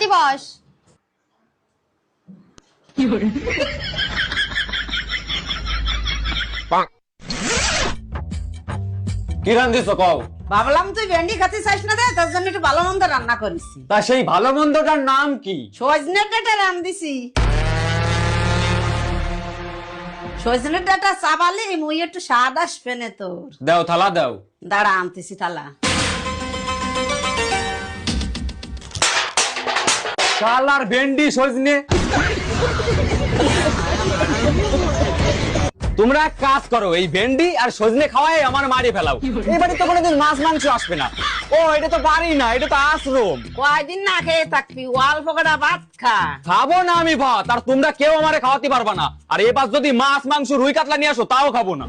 তাড়াতাড়ি বস। কি রান্ধিস কও? ভাবলাম তুই ভেন্ডি খেতে চাইস না রে, তার জন্য একটু ভালো মন্দ রান্না করেছি। তা সেই ভালো মন্দটার নাম কি? সজনে ডাঁটা রান্ধিছি। সজনে ডাঁটা চাবালে মুই একটু স্বাদ আসবে না তোর। দাও থালা দাও। দাঁড়া আনতেছি থালা। শালার ভেন্ডি সজনে। তোমরা এক কাজ করো, এই ভেন্ডি আর সজনে খাওয়াই আমার মারি ফেলাও। এবারে তো কোনোদিন মাছ মাংস আসবে না। ও এটা তো বাড়ি না, এটা তো আশ্রম। কয়দিন না খেয়ে থাকবি, অল্প কটা ভাত খা। খাবো না আমি ভাত, আর তোমরা কেউ আমারে খাওয়াতে পারবা না। আর এবার যদি মাছ মাংস রুই কাতলা নিয়ে আসো তাও খাবো না।